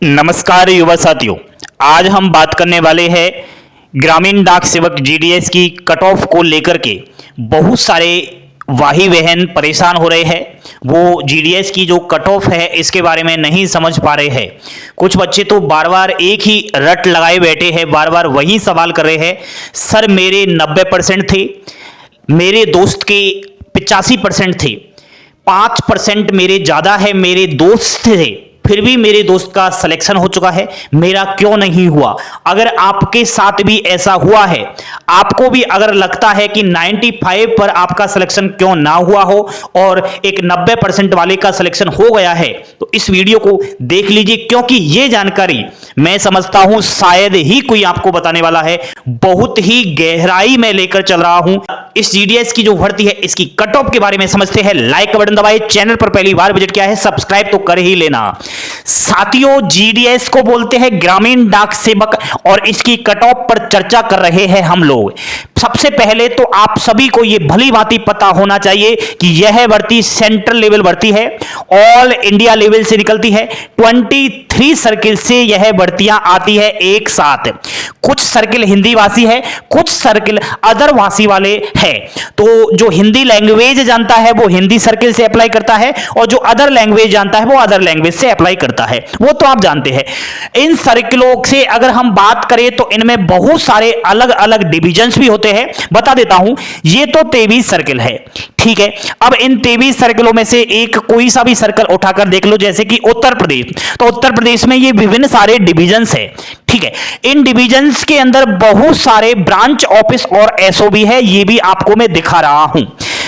नमस्कार युवा साथियों, आज हम बात करने वाले हैं ग्रामीण डाक सेवक जीडीएस की कट ऑफ को लेकर के। बहुत सारे भाई बहन परेशान हो रहे हैं। वो जीडीएस की जो कट ऑफ है इसके बारे में नहीं समझ पा रहे हैं। कुछ बच्चे तो बार बार एक ही रट लगाए बैठे हैं, बार बार वही सवाल कर रहे हैं। सर मेरे 90% थे, मेरे दोस्त के 85% थे, 5% मेरे ज़्यादा है, मेरे दोस्त थे, फिर भी मेरे दोस्त का सिलेक्शन हो चुका है, मेरा क्यों नहीं हुआ। अगर आपके साथ भी ऐसा हुआ है, आपको भी अगर लगता है कि 95 पर आपका सिलेक्शन क्यों ना हुआ हो और एक 90% वाले का सिलेक्शन हो गया है, तो इस वीडियो को देख लीजिए, क्योंकि यह जानकारी मैं समझता हूं शायद ही कोई आपको बताने वाला है। बहुत ही गहराई में लेकर चल रहा हूं। इस जीडीएस की जो भर्ती है इसकी कट ऑफ के बारे में समझते हैं। लाइक का बटन दबाइए, चैनल पर पहली बार विजिट किया है सब्सक्राइब तो कर ही लेना। साथियों, जीडीएस को बोलते हैं ग्रामीण डाक सेवक और इसकी कट ऑफ पर चर्चा कर रहे हैं हम लोग। सबसे पहले तो आप सभी को यह भली भांति पता होना चाहिए कि यह भर्ती सेंट्रल लेवल भर्ती है, ऑल इंडिया लेवल से निकलती है। 23 सर्किल से यह भर्तियां आती है एक साथ। कुछ सर्किल हिंदी भाषी है, कुछ सर्किल अदर भाषी वाले हैं। तो जो हिंदी लैंग्वेज जानता है वो हिंदी सर्किल से अप्लाई करता है, और जो अदर लैंग्वेज जानता है वो अदर लैंग्वेज से अप्लाई करता है, वो तो आप जानते हैं। इन सर्किलों से अगर हम बात करें तो इनमें बहुत सारे अलग अलग डिविजन्स भी होते हैं। बता देता हूं, ये तो 23 सर्किल है, ठीक है। अब इन 23 सर्किलों में से एक कोई सा भी सर्कल उठाकर देख लो, जैसे कि उत्तर प्रदेश, तो उत्तर प्रदेश में ये विभिन्न सारे डिविजन्स है, ठीक है। इन डिविजन्स के अंदर बहुत सारे ब्रांच ऑफिस और एसओबी है, ये भी आपको मैं दिखा रहा हूं।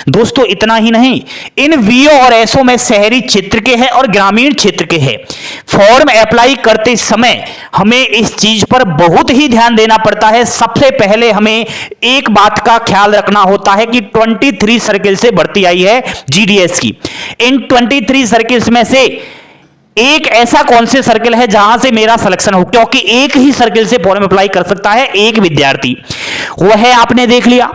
दोस्तों इतना ही नहीं, इन वीओ और एसओ में शहरी क्षेत्र के हैं और ग्रामीण क्षेत्र के हैं। फॉर्म अप्लाई करते समय हमें इस चीज पर बहुत ही ध्यान देना पड़ता है। सबसे पहले हमें एक बात का ख्याल रखना होता है कि 23 सर्किल से भर्ती आई है जीडीएस की। इन 23 सर्किल्स में से एक ऐसा कौन से सर्किल है जहां से मेरा सिलेक्शन हो, क्योंकि एक ही सर्किल से फॉर्म अप्लाई कर सकता है एक विद्यार्थी। वह आपने देख लिया।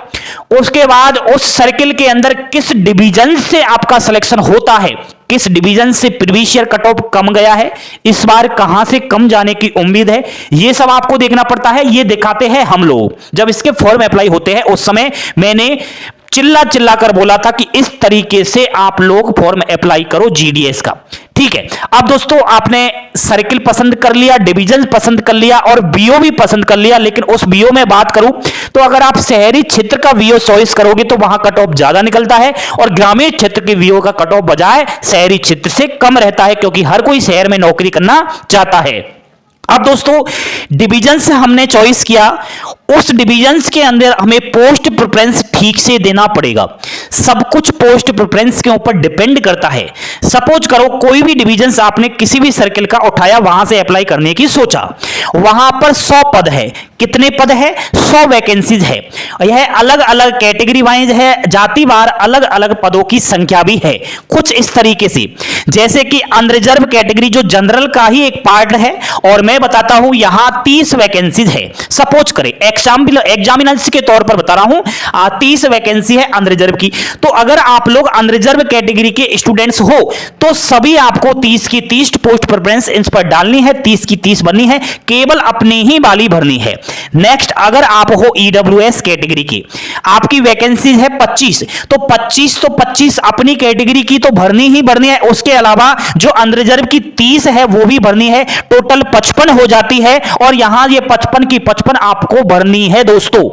उसके बाद उस सर्किल के अंदर किस डिवीजन से आपका सिलेक्शन होता है, किस डिवीजन से प्रीवियस ईयर कट ऑफ कम गया है, इस बार कहां से कम जाने की उम्मीद है, यह सब आपको देखना पड़ता है। ये दिखाते हैं हम लोग। जब इसके फॉर्म अप्लाई होते हैं उस समय मैंने चिल्ला चिल्ला कर बोला था कि इस तरीके से आप लोग फॉर्म अप्लाई करो जीडीएस का, ठीक है। अब दोस्तों आपने सर्किल पसंद कर लिया, डिवीजन पसंद कर लिया और बीओ भी पसंद कर लिया, लेकिन उस बीओ में बात करूं तो अगर आप शहरी क्षेत्र का बीओ चॉइस करोगे तो वहां कट ऑफ ज्यादा निकलता है, और ग्रामीण क्षेत्र के बीओ का कट ऑफ बजाय शहरी क्षेत्र से कम रहता है, क्योंकि हर कोई शहर में नौकरी करना चाहता है। अब दोस्तों डिवीजन से हमने चॉइस किया, उस डिवीजन्स के अंदर हमें पोस्ट प्रेफरेंस ठीक से देना पड़ेगा। सब कुछ पोस्ट प्रेफरेंस के ऊपर डिपेंड करता है। सपोज करो कोई भी डिवीजन्स आपने किसी भी सर्किल का उठाया, वहां से अप्लाई करने की सोचा, वहां पर 100 पद है। कितने पद है? 100 वैकेंसीज है। यह अलग अलग कैटेगरी वाइज है, जातिवार अलग अलग पदों की संख्या भी है। कुछ इस तरीके से, जैसे कि अनरिजर्व कैटेगरी जो जनरल का ही एक पार्ट है, और मैं बताता हूं यहां 30 वैकेंसीज है। सपोज करें एग्जामिनर्स के तौर पर बता रहा हूं 30 वैकेंसी है अनरिजर्व की। तो अगर आप लोग अनरिजर्व कैटेगरी के स्टूडेंट्स हो तो सभी आपको 30 की 30 पोस्ट प्रेफरेंस इन पर डालनी है, 30 की 30 भरनी है, केवल अपनी ही वाली भरनी है। नेक्स्ट, अगर आप हो ईडब्ल्यूएस कैटेगरी की, आपकी वैकेंसी है 25, तो 25 अपनी कैटेगरी की तो भरनी ही भरनी है। उसके अलावा जो अनरिजर्व की 30 है वो भी भरनी है। टोटल 55 हो जाती है, और यहां ये 55 की 55 आपको भरनी है दोस्तों।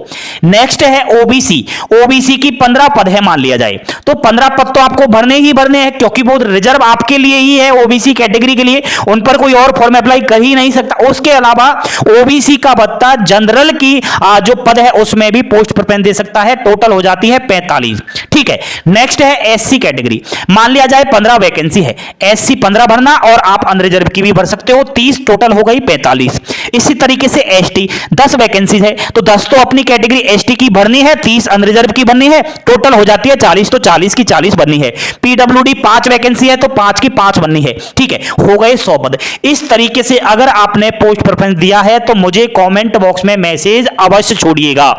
नेक्स्ट है ओबीसी की 15 पद है मान लिया जाए, तो 15 पद तो आपको भरने ही भरने हैं, क्योंकि वो रिजर्व आपके लिए ही है। ओबीसी कैटेगरी के लिए उन पर कोई और फॉर्म अप्लाई कर ही नहीं सकता। उसके अलावा ओबीसी का भत्ता जनरल की जो पद है उसमें भी पोस्ट प्रेफरेंस दे सकता है। टोटल हो जाती है 45, ठीक है। नेक्स्ट है एससी कैटेगरी, मान लिया जाए 15 वैकेंसी है, एससी 15 भरना, और आप अनरिजर्व की भी भर सकते हो, 30 टोटल हो गई 45। इसी तरीके से एसटी 10 वैकेंसी है, तो 10 तो अपनी कैटेगरी एसटी की भरनी है, 30 अनरिजर्व की भरनी है, टोटल हो जाती है 40, तो 40 की 40 भरनी है। पीडब्ल्यूडी 5 वैकेंसी है, तो 5 की 5 भरनी है, ठीक है। हो गए 100 पद। इस तरीके से अगर आपने पोस्ट प्रेफरेंस दिया है तो मुझे कमेंट बॉक्स में मैसेज अवश्य छोड़िएगा।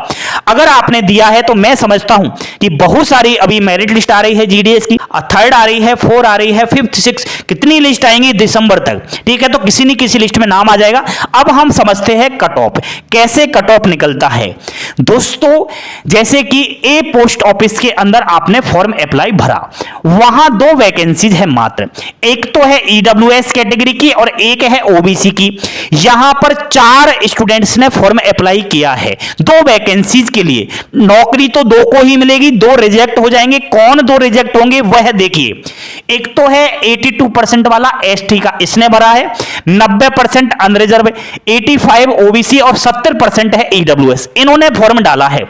अगर आपने दिया है तो मैं समझता हूं कि बहुत सारी अभी मेरिट लिस्ट आ रही है जीडीएस की, थर्ड आ रही है, 4 आ रही है, 5th 6 कितनी लिस्ट आएंगी दिसंबर तक, ठीक है। तो किसी न किसी लिस्ट में नाम आ जाएगा। अब हम समझते हैं कट ऑफ, कैसे कट ऑफ निकलता है दोस्तों। जैसे कि ए पोस्ट ऑफिस के अंदर आपने फॉर्म अप्लाई भरा, वहां 2 वैकेंसीज है मात्र, एक तो है ईडब्ल्यूएस कैटेगरी की और एक है ओबीसी की। यहां पर 4 स्टूडेंट्स ने फॉर्म अप्लाई किया है 2 वैकेंसीज के लिए। नौकरी तो 2 को ही मिलेगी, 2 रिजेक्ट हो जाएंगे। कौन 2 रिजेक्ट होंगे वह देखिए। एक तो है 82% वाला एसटी का, इसने भरा है, 90% अनरिजर्व, 85 ओबीसी और 70% है ईडब्ल्यूएस, इन्होंने फॉर्म डाला है।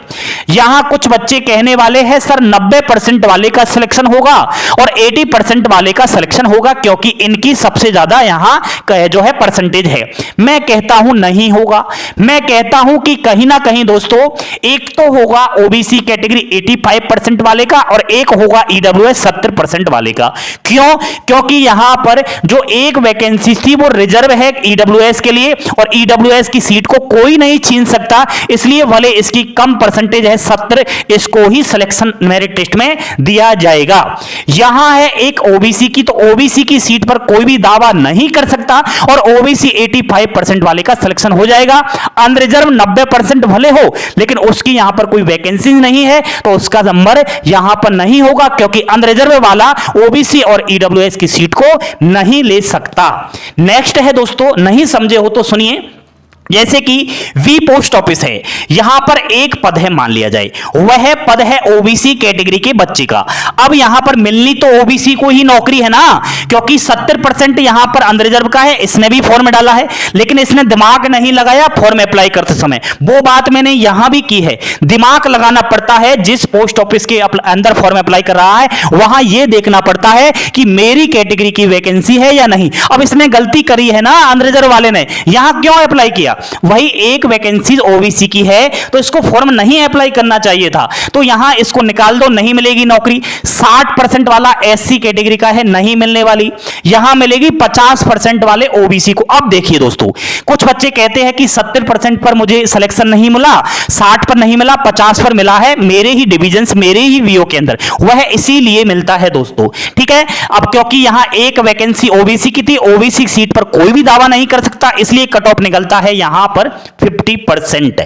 यहां कुछ बच्चे कहने वाले हैं सर 90% वाले का सिलेक्शन होगा और 80% वाले का सिलेक्शन होगा क्योंकि इनकी सबसे ज्यादा यहां जो है परसेंटेज है। मैं कहता हूं नहीं होगा। मैं कहता हूं कि कहीं ना कहीं दोस्तों एक तो होगा ओबीसी कैटेगरी 85% वाले का और एक होगा ईडब्ल्यूएस 70% वाले का। क्यों? क्योंकि यहां पर जो एक वैकेंसी थी वो रिजर्व है ईडब्ल्यूएस के लिए और ईडब्ल्यूएस की सीट को कोई नहीं छीन सकता, इसलिए भले इसकी कम परसेंटेज है 70, इसको ही सिलेक्शन मेरिट टेस्ट में दिया जाएगा। यहां है एक ओबीसी की, तो ओबीसी की सीट पर कोई भी दावा नहीं कर सकता और ओबीसी 85% वाले का सिलेक्शन हो जाएगा। अनरिजर्व 90% भले हो लेकिन उसकी यहां पर कोई वैकेंसी नहीं है तो उसका नंबर यहां पर नहीं होगा क्योंकि अनरिजर्व वाला ओबीसी और ईडब्ल्यूएस की सीट को नहीं ले सकता। नेक्स्ट है दोस्तों, नहीं समझे हो तो सुनिए। जैसे कि वी पोस्ट ऑफिस है, यहां पर एक पद है, मान लिया जाए वह पद है ओबीसी कैटेगरी के बच्चे का। अब यहां पर मिलनी तो ओबीसी को ही नौकरी है ना, क्योंकि 70% यहां पर अनरिजर्व का है, इसने भी फॉर्म डाला है लेकिन इसने दिमाग नहीं लगाया फॉर्म अप्लाई करते समय। वो बात मैंने यहां भी की है, दिमाग लगाना पड़ता है। जिस पोस्ट ऑफिस के अंदर फॉर्म अप्लाई कर रहा है वहां यह देखना पड़ता है कि मेरी कैटेगरी की वैकेंसी है या नहीं। अब इसने गलती करी है ना अनरिजर्व वाले ने, यहां क्यों अप्लाई किया? वही एक वैकेंसी ओबीसी की है तो इसको फॉर्म नहीं अप्लाई करना चाहिए था, तो यहां इसको निकाल दो, नहीं मिलेगी नौकरी। 60% वाला एससी कैटेगरी का है, नहीं मिलने वाली। यहां मिलेगी 50% वाले ओबीसी को। अब देखिए दोस्तों, कुछ बच्चे कहते हैं कि 70% पर मुझे सिलेक्शन नहीं मिला, 60 पर नहीं मिला, 50 पर मिला है, मेरे ही डिविजन मेरे ही वीओ के अंदर, वह इसीलिए मिलता है दोस्तों, ठीक है। अब क्योंकि यहां एक वैकेंसी ओबीसी की थी, ओबीसी सीट पर कोई भी दावा नहीं कर सकता, इसलिए कट ऑफ निकलता है यहां पर 50%।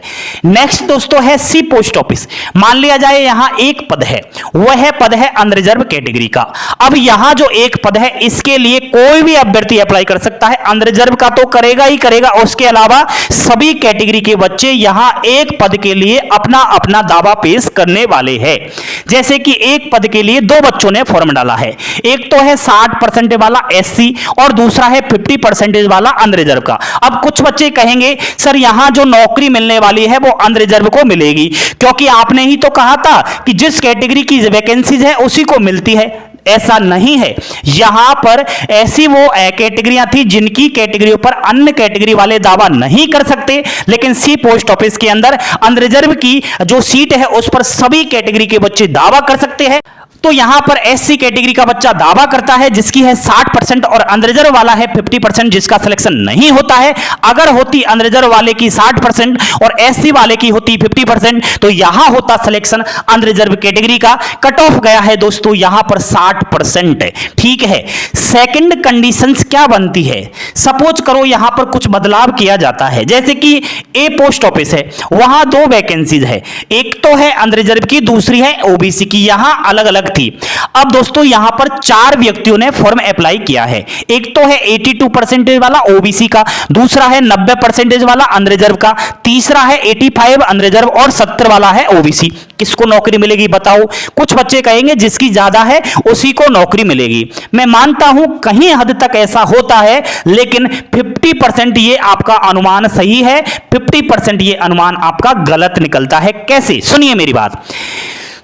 नेक्स्ट दोस्तों है सी पोस्ट ऑफिस। मान लिया जाए यहां एक पद है, वह पद है अनरिजर्व कैटेगरी का। अब यहां जो एक पद है इसके लिए कोई भी अभ्यर्थी अप्लाई कर सकता है, अनरिजर्व का तो करेगा ही करेगा, उसके अलावा सभी कैटेगरी के बच्चे यहां एक पद के लिए अपना अपना दावा पेश करने वाले हैं। जैसे कि एक पद के लिए 2 बच्चों ने फॉर्म डाला है, एक तो है 60% वाला एससी और दूसरा है 50% वाला अनरिजर्व का। अब कुछ बच्चे कहेंगे सर यहां जो नौकरी मिलने वाली है वो अनरिजर्व को मिलेगी, क्योंकि आपने ही तो कहा था कि जिस कैटेगरी की वैकेंसीज है उसी को मिलती है। ऐसा नहीं है, यहां पर ऐसी वो कैटेगरियां थी जिनकी कैटेगरियों पर अन्य कैटेगरी वाले दावा नहीं कर सकते, लेकिन सी पोस्ट ऑफिस के अंदर अनरिजर्व की जो सीट है उस पर सभी कैटेगरी के बच्चे दावा कर सकते हैं। तो यहां पर एससी कैटेगरी का बच्चा दावा करता है जिसकी है 60% और अनरिजर्व वाला है 50% जिसका सिलेक्शन नहीं होता है। अगर होती अनरिजर्व वाले की 60% और एससी वाले की होती 50% तो यहां होता सिलेक्शन अनरिजर्व कैटेगरी का। कट ऑफ गया है दोस्तों यहां पर 60%, ठीक है। सेकंड कंडीशंस क्या बनती है? सपोज करो यहां पर कुछ बदलाव किया जाता है, जैसे कि ए पोस्ट ऑफिस है, वहां 2 वैकेंसीज है, एक तो है अनरिजर्व की, दूसरी है ओबीसी की, यहां अलग अलग थी। अब दोस्तों यहां पर 4 व्यक्तियों ने फॉर्म अप्लाई किया है, एक तो है 82% वाला ओबीसी का, दूसरा है 90% वाला अनरिजर्व का, तीसरा है 85 अनरिजर्व और 70 वाला है ओबीसी। किसको नौकरी मिलेगी बताओ? कुछ बच्चे कहेंगे जिसकी ज्यादा है उसी को नौकरी मिलेगी। मैं मानता हूं कहीं हद तक ऐसा होता है, लेकिन 50% ये आपका अनुमान सही है, 50% ये अनुमान आपका गलत निकलता है। कैसे? सुनिए मेरी बात।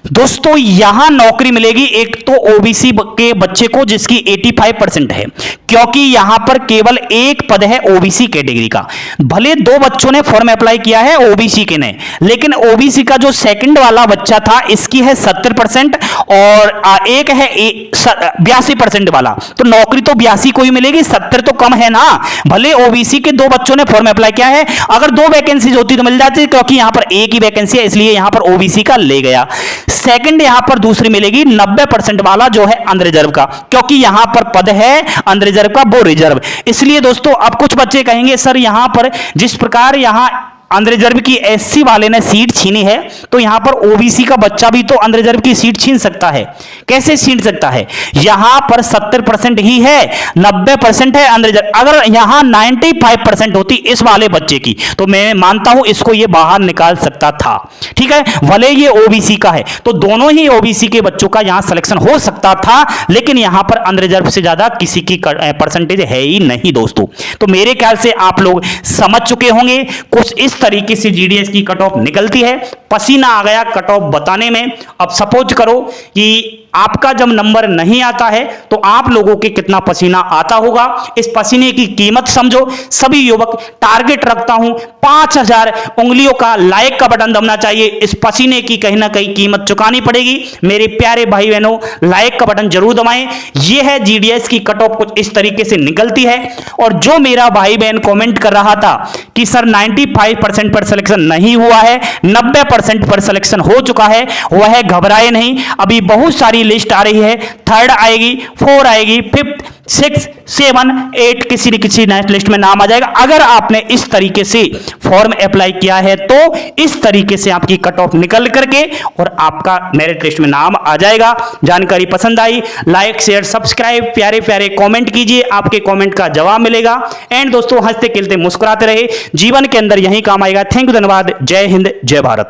दोस्तों यहां नौकरी मिलेगी एक तो ओबीसी के बच्चे को जिसकी 85% है, क्योंकि यहां पर केवल एक पद है ओबीसी कैटेगरी का। भले दो बच्चों ने फॉर्म अप्लाई किया है ओबीसी के ने, लेकिन ओबीसी का जो सेकंड वाला बच्चा था इसकी है 70% और एक है 82% वाला, तो नौकरी तो 82 को ही मिलेगी, 70 तो कम है ना। भले ओबीसी के दो बच्चों ने फॉर्म अप्लाई किया है, अगर दो वैकेंसीज होती तो मिल जाती, क्योंकि यहां पर एक ही वैकेंसी है इसलिए यहां पर ओबीसी का ले गया। सेकंड यहां पर दूसरी मिलेगी 90% वाला जो है अनरिजर्व का, क्योंकि यहां पर पद है अनरिजर्व का वो रिजर्व। इसलिए दोस्तों अब कुछ बच्चे कहेंगे सर यहां पर जिस प्रकार यहां अनरिजर्व की एससी वाले ने सीट छीनी है, तो यहां पर ओबीसी का बच्चा भी तो अनरिजर्व की सीट छीन सकता है। कैसे छीन सकता है? यहां पर 70% ही है, 90% है अनरिजर्व। अगर यहां 95% होती इस वाले बच्चे की, तो मैं मानता हूं इसको ये बाहर निकाल सकता था। ठीक है, भले ये ओबीसी का है, तो दोनों ही ओबीसी के बच्चों का यहां सिलेक्शन हो सकता था, लेकिन यहां पर अनरिजर्व से ज्यादा किसी की परसेंटेज है ही नहीं दोस्तों। तो मेरे ख्याल से आप लोग समझ चुके होंगे कुछ इस तरीके से जीडीएस की कट ऑफ निकलती है। पसीना आ गया कट ऑफ बताने में। अब सपोज करो कि आपका जब नंबर नहीं आता है तो आप लोगों के कितना पसीना आता होगा, इस पसीने की कीमत समझो। सभी युवक टारगेट रखता हूं 5000 उंगलियों का लाइक का बटन दबना चाहिए। इस पसीने की कहीं ना कहीं कीमत चुकानी पड़ेगी। मेरे प्यारे भाई बहनों, लाइक का बटन जरूर दबाएं। यह है जीडीएस की कट ऑफ कुछ इस तरीके से निकलती है। और जो मेरा भाई बहन कमेंट कर रहा था कि सर 95% पर सिलेक्शन नहीं हुआ है, 90% पर सिलेक्शन हो चुका है, वह घबराए नहीं। अभी बहुत सारी लिस्ट आ रही है, 3rd आएगी, 4 आएगी, 5th 6 7 8 किसी न किसी नेक्स्ट लिस्ट में नाम आ जाएगा। अगर आपने इस तरीके से फॉर्म अप्लाई किया है तो इस तरीके से आपकी कट ऑफ निकल करके और आपका मेरिट लिस्ट में नाम आ जाएगा। जानकारी पसंद आई, लाइक शेयर सब्सक्राइब, प्यारे प्यारे कमेंट कीजिए, आपके कमेंट का जवाब मिलेगा। एंड दोस्तों हंसते खेलते मुस्कुराते रहे, जीवन के अंदर यही काम आएगा। थैंक यू, धन्यवाद। जय हिंद, जय भारत।